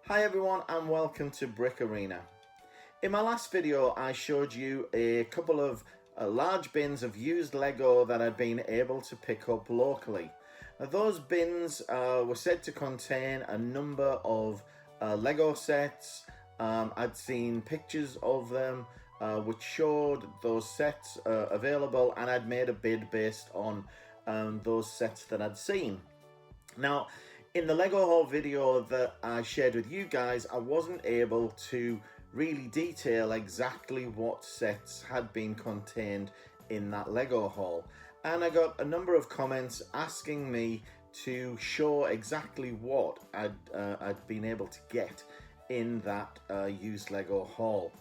Hi everyone and welcome to Brick Arena. In my last video I showed you a couple of large bins of used Lego that I'd been able to pick up locally. Now, those bins were said to contain a number of Lego sets. I'd seen pictures of them which showed those sets available, and I'd made a bid based on those sets that I'd seen. Now, in the Lego haul video that I shared with you guys, I wasn't able to really detail exactly what sets had been contained in that Lego haul. And I got a number of comments asking me to show exactly what I'd been able to get in that used Lego haul.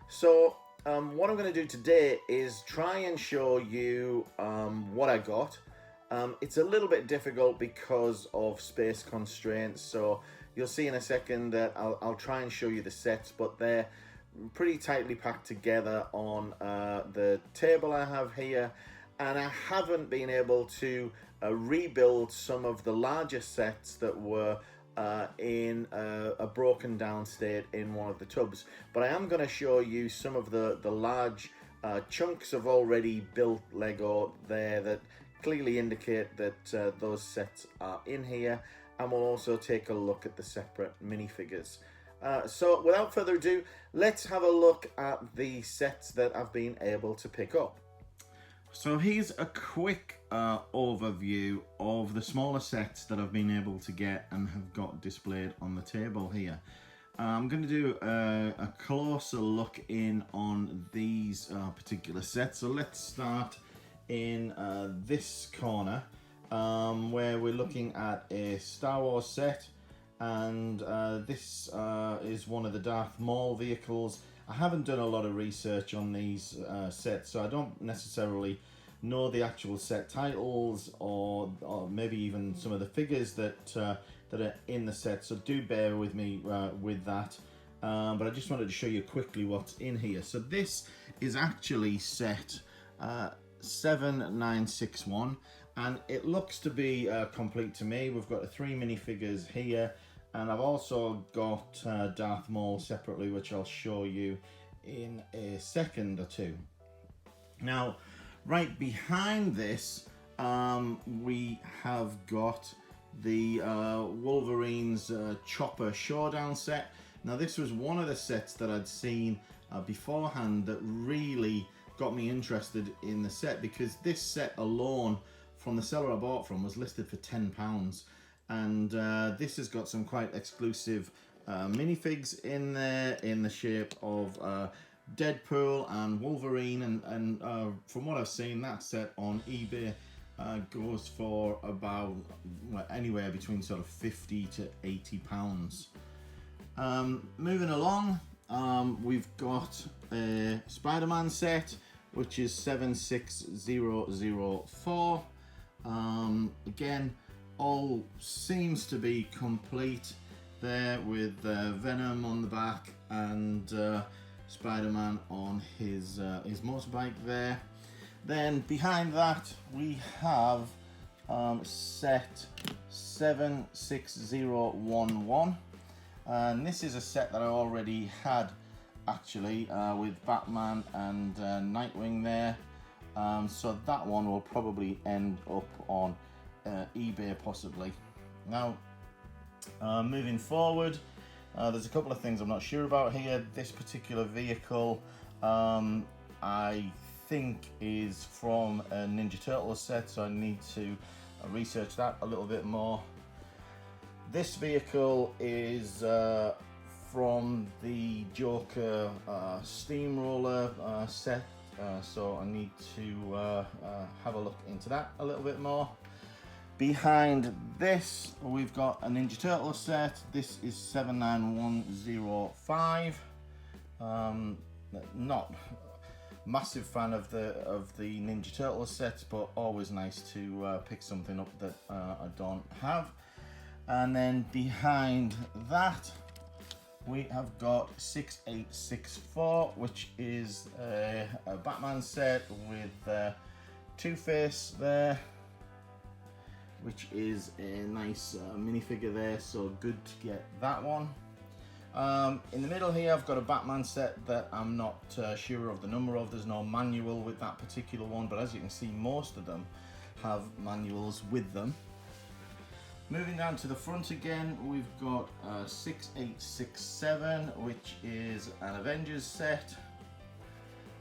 So what I'm going to do today is try and show you what I got. It's a little bit difficult because of space constraints, so you'll see in a second that I'll try and show you the sets, but they're pretty tightly packed together on the table I have here, and I haven't been able to rebuild some of the larger sets that were in a broken down state in one of the tubs. But I am going to show you some of the large chunks of already built Lego there that clearly indicate that those sets are in here, and we'll also take a look at the separate minifigures. So without further ado, let's have a look at the sets that I've been able to pick up. So here's a quick overview of the smaller sets that I've been able to get and have got displayed on the table here. I'm going to do a closer look in on these particular sets. So let's start in this corner where we're looking at a Star Wars set, and this is one of the Darth Maul vehicles. I haven't done a lot of research on these sets, so I don't necessarily know the actual set titles or maybe even some of the figures that are in the set, so do bear with me with that. But I just wanted to show you quickly what's in here. So this is actually set 7961, and it looks to be complete to me. We've got the 3 minifigures here, and I've also got Darth Maul separately, which I'll show you in a second or two. Now, right behind this, we have got the Wolverine's Chopper Showdown set. Now, this was one of the sets that I'd seen beforehand that really got me interested in the set, because this set alone from the seller I bought from was listed for £10, and this has got some quite exclusive minifigs in there in the shape of Deadpool and Wolverine, and from what I've seen, that set on eBay goes for about anywhere between sort of £50 to £80. Moving along, we've got a Spiderman set, which is 76004. Again, all seems to be complete there, with Venom on the back and Spider-Man on his motorbike there. Then behind that we have set 76011, and this is a set that I already had actually with Batman and Nightwing there, so that one will probably end up on eBay possibly. Now, moving forward, there's a couple of things I'm not sure about here. This particular vehicle I think is from a Ninja Turtles set, so I need to research that a little bit more. This vehicle is from the Joker Steamroller set, so I need to have a look into that a little bit more. Behind this, we've got a Ninja Turtle set. This is 79105. Not massive fan of the Ninja Turtle sets, but always nice to pick something up that I don't have. And then behind that, we have got 6864, which is a Batman set with Two-Face there, which is a nice minifigure there, so good to get that one. In the middle here I've got a Batman set that I'm not sure of the number of. There's no manual with that particular one, but as you can see, most of them have manuals with them. Moving down to the front again, we've got 6867, which is an Avengers set,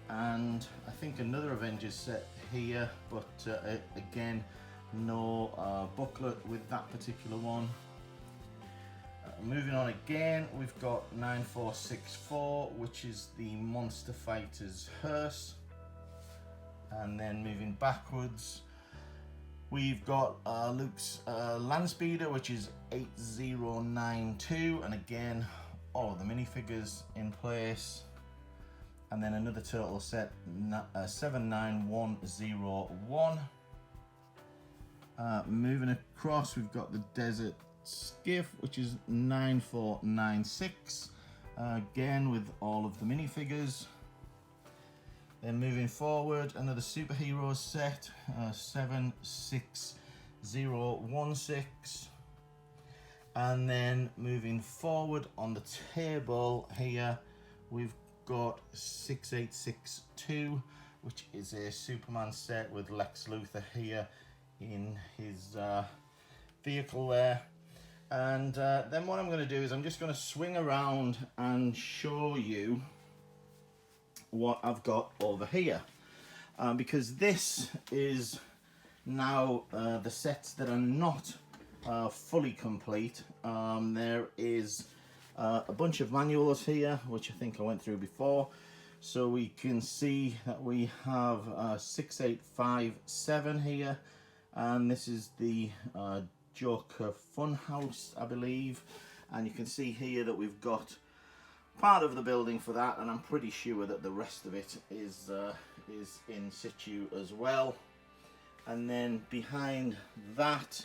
and I think another Avengers set here, but again, no booklet with that particular one. Moving on again, we've got 9464, which is the Monster Fighters hearse. And then moving backwards, we've got Luke's Land Speeder, which is 8092, and again, all of the minifigures in place. And then another turtle set, 79101. Moving across, we've got the Desert Skiff, which is 9496, again with all of the minifigures. Then moving forward, another superheroes set, 76016, and then moving forward on the table here, we've got 6862, which is a Superman set with Lex Luthor here in his vehicle there. And then what I'm going to do is I'm just going to swing around and show you what I've got over here, because this is now the sets that are not fully complete. There is a bunch of manuals here, which I think I went through before, so we can see that we have 6857 here, and this is the Joker Funhouse, I believe, and you can see here that we've got part of the building for that, and I'm pretty sure that the rest of it is in situ as well. And then behind that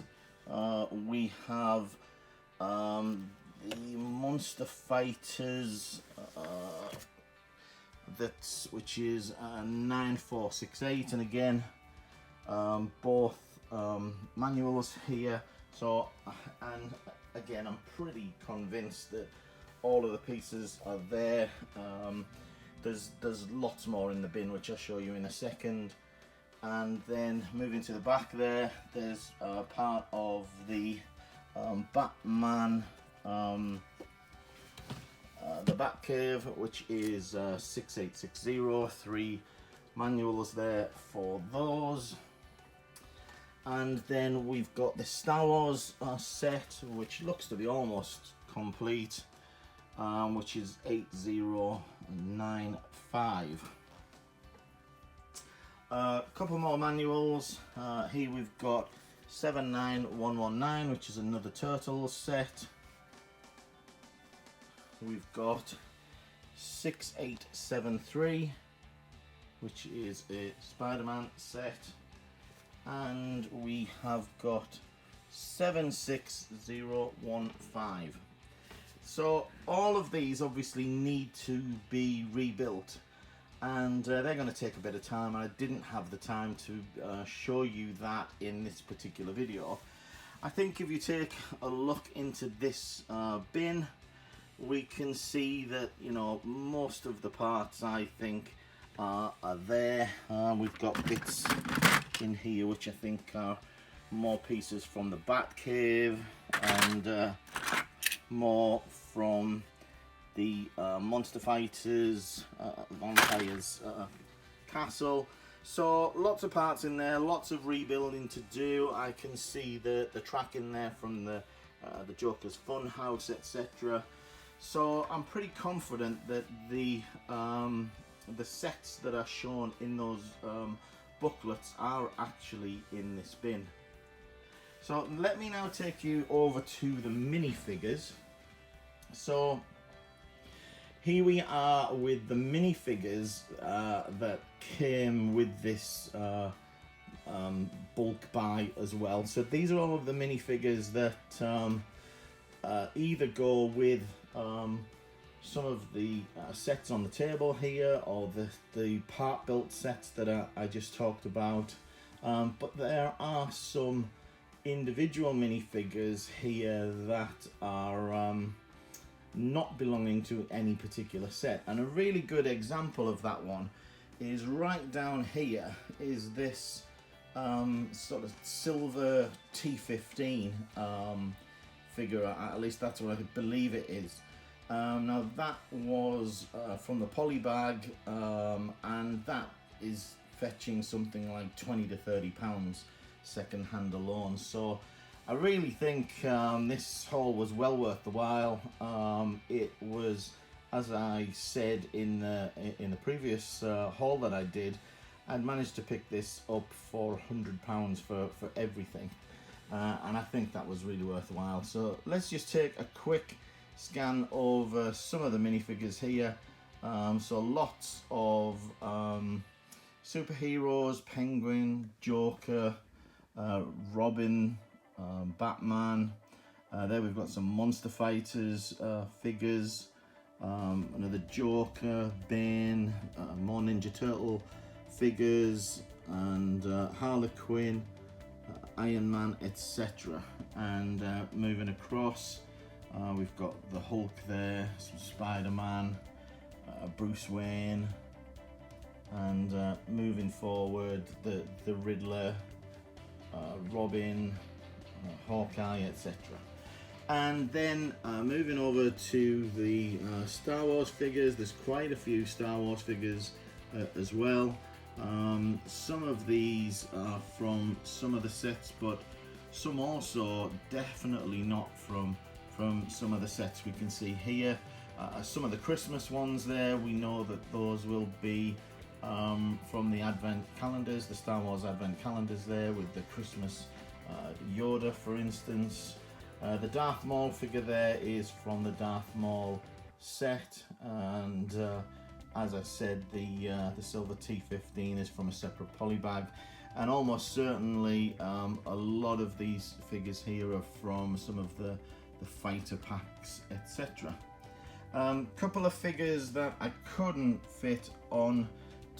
we have the Monster Fighters, which is 9468, and again both manuals here. So, and again, I'm pretty convinced that all of the pieces are there. There's lots more in the bin, which I'll show you in a second. And then moving to the back there's part of the Batman, the Batcave, which is 6860, 3 manuals there for those. And then we've got the Star Wars set, which looks to be almost complete, which is 8095. A couple more manuals. Here we've got 79119, which is another Turtles set. We've got 6873, which is a Spiderman set. And we have got 76015. So all of these obviously need to be rebuilt, and they're going to take a bit of time. I didn't have the time to show you that in this particular video. I think if you take a look into this bin, we can see that, you know, most of the parts, I think, are there. We've got bits in here which I think are more pieces from the Batcave, and more from the Monster Fighters, Vampires Castle. So lots of parts in there, lots of rebuilding to do. I can see the track in there from the Joker's Funhouse, etc. So I'm pretty confident that the sets that are shown in those booklets are actually in this bin. So let me now take you over to the minifigures. So here we are with the minifigures that came with this bulk buy as well. So these are all of the minifigures that either go with some of the sets on the table here, or the part built sets that I just talked about. But there are some individual minifigures here that are not belonging to any particular set. And a really good example of that one is right down here is this sort of silver T15 figure, at least that's what I believe it is. Now that was from the poly bag, and that is fetching something like 20 to 30 pounds second hand alone. So I really think this haul was well worth the while. It was, as I said in the previous haul that I did, I'd managed to pick this up for £100 for everything, and I think that was really worthwhile. So let's just take a quick scan over some of the minifigures here. So lots of superheroes: Penguin, Joker, Robin, Batman. There we've got some Monster Fighters figures, another Joker, Bane, more Ninja Turtle figures, and Harlequin, Iron Man, etc. And moving across, we've got the Hulk there, some Spiderman, Bruce Wayne, and moving forward, the Riddler, Robin, Hawkeye, etc. And then moving over to the Star Wars figures, there's quite a few Star Wars figures as well. Some of these are from some of the sets, but some also definitely not from some of the sets we can see here. Some of the Christmas ones there, we know that those will be from the Advent calendars, the Star Wars Advent calendars there, with the Christmas Yoda, for instance. The Darth Maul figure there is from the Darth Maul set, and as I said, the silver T15 is from a separate poly bag, and almost certainly a lot of these figures here are from some of the fighter packs, etc. Couple of figures that I couldn't fit on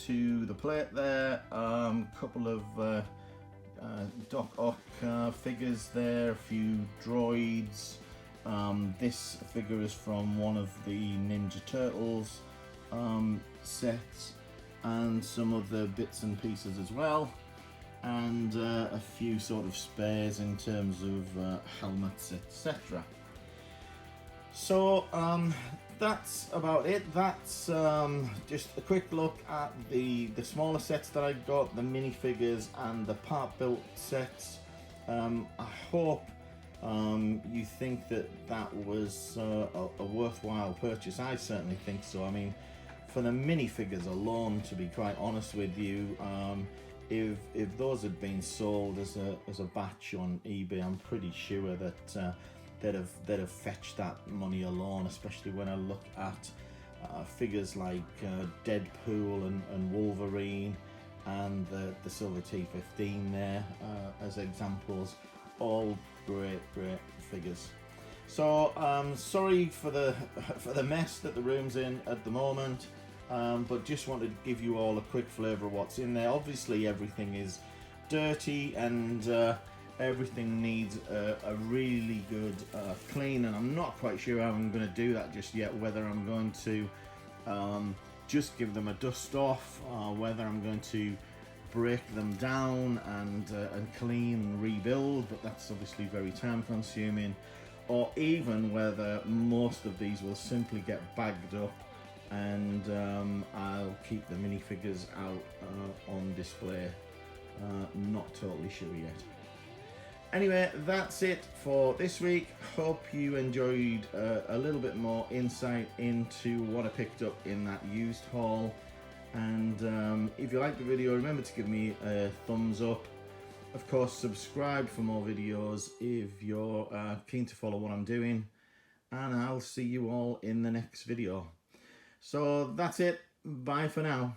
to the plate there. Couple of Doc Ock figures there, a few droids. This figure is from one of the Ninja Turtles sets, and some of the bits and pieces as well, and a few sort of spares in terms of helmets, etc. So that's about it. That's just a quick look at the smaller sets that I got, the minifigures and the part built sets. I hope you think that was a worthwhile purchase. I certainly think so. I mean, for the minifigures alone, to be quite honest with you, if those had been sold as a batch on eBay, I'm pretty sure that they'd have fetched that money alone, especially when I look at figures like Deadpool and Wolverine, and the silver T15 there as examples. All great figures. So sorry for the mess that the room's in at the moment, but just wanted to give you all a quick flavour of what's in there. Obviously everything is dirty, and everything needs a really good clean, and I'm not quite sure how I'm going to do that just yet, whether I'm going to just give them a dust off, whether I'm going to break them down and clean and rebuild, but that's obviously very time consuming, or even whether most of these will simply get bagged up and I'll keep the minifigures out on display. Not totally sure yet. Anyway, that's it for this week. Hope you enjoyed a little bit more insight into what I picked up in that used haul. And if you liked the video, remember to give me a thumbs up. Of course, subscribe for more videos if you're keen to follow what I'm doing. And I'll see you all in the next video. So that's it. Bye for now.